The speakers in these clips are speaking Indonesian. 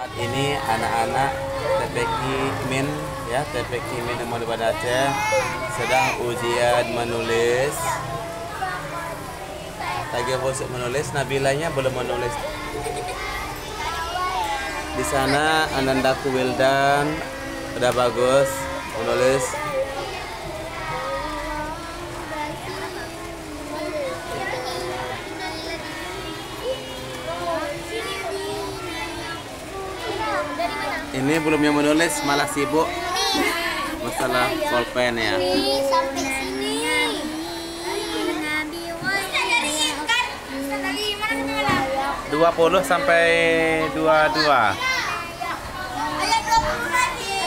Saat ini anak-anak TPQ Min ya, TPQ Min Umar Banda Aceh sedang ujian menulis. Lagi proses menulis, Nabilanya belum menulis. Di sana Anandaku Wildan udah bagus menulis. Ini belum yang menulis, malah sibuk masalah pulpen ya. Sampai sini. 20 sampai 22. Ayat 20 lagi.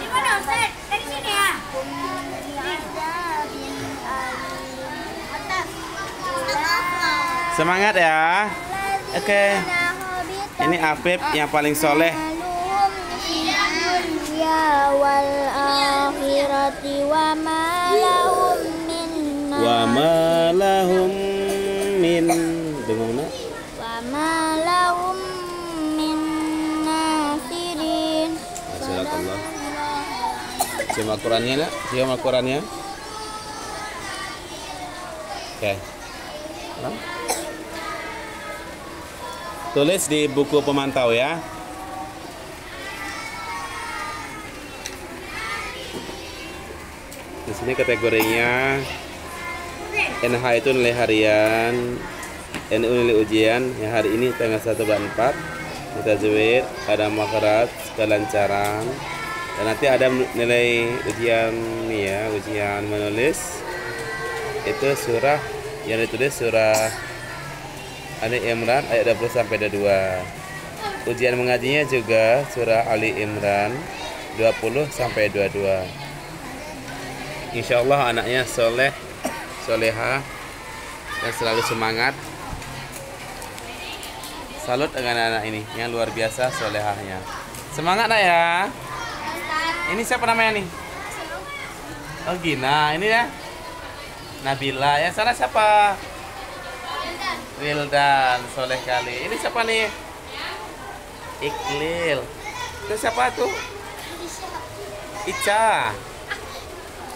Di mana Ustaz? Dari sini ya. Semangat ya. Oke. Ini Afif yang paling soleh. Ya wal akhirati wa ma lahum min Wa ma lahum min Dengar wa ma lahum min nasirin. Masyaallah. Simak Al-Qurannya nak? Simak Al-Qurannya. Oke. Tulis di buku pemantau ya. Di sini kategorinya NH itu nilai harian, NU nilai ujian. Yang hari ini tanggal 1 bulan 4. Tajwid, ada makhraj, kelancaran. Dan nanti ada nilai ujian nih ya, ujian menulis. Itu surah yang ditulis surah Ali Imran ayat 20 sampai 22. Ujian mengajinya juga surah Ali Imran 20 sampai 22. Insyaallah anaknya soleh, soleha dan selalu semangat. Salut dengan anak ini yang luar biasa solehahnya. Semangat nak ya. Ini siapa namanya nih? Oh Gina, ini ya. Nabila, yang sana siapa? Wildan, soleh kali. Ini siapa nih? Iklil. Itu siapa tuh? Ica.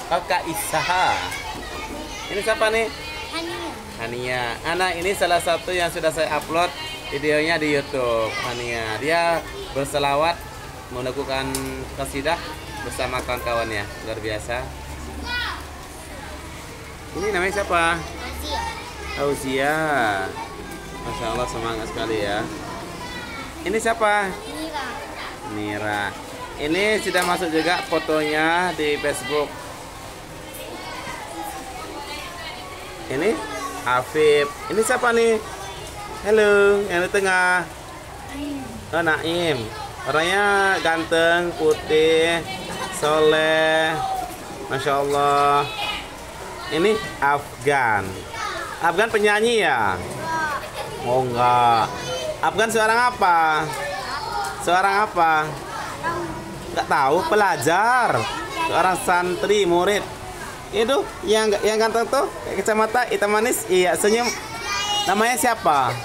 Kakak Isa. Ini siapa nih? Hania. Anak ini salah satu yang sudah saya upload videonya di YouTube. Hania. Dia berselawat melakukan qasidah bersama kawan-kawannya. Luar biasa. Ini namanya siapa? Fauzia. Masya Allah, semangat sekali ya. Ini siapa? Mira. Ini sudah masuk juga fotonya di Facebook. Ini Afif. Ini siapa nih? Halo, yang di tengah. Oh, Naim. Orangnya ganteng, putih, soleh. Masya Allah. Ini Afgan. Afgan penyanyi ya? Oh enggak. Afgan seorang apa? Seorang apa? Enggak tahu, pelajar. Seorang santri, murid. Itu yang ganteng tuh, kayak kacamata, hitam manis. Iya, senyum. Namanya siapa?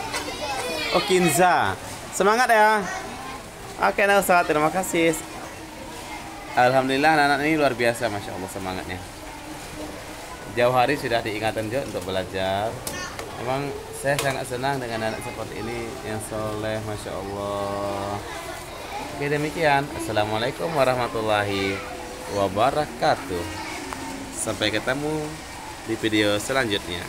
Oh, Kinza. Semangat ya. Oke, nah Ustaz, terima kasih. Alhamdulillah anak-anak ini luar biasa, Masya Allah semangatnya. Jauh hari sudah diingatkan juga untuk belajar. Memang saya sangat senang dengan anak seperti ini yang soleh, Masya Allah. Oke, demikian. Assalamualaikum warahmatullahi wabarakatuh. Sampai ketemu di video selanjutnya.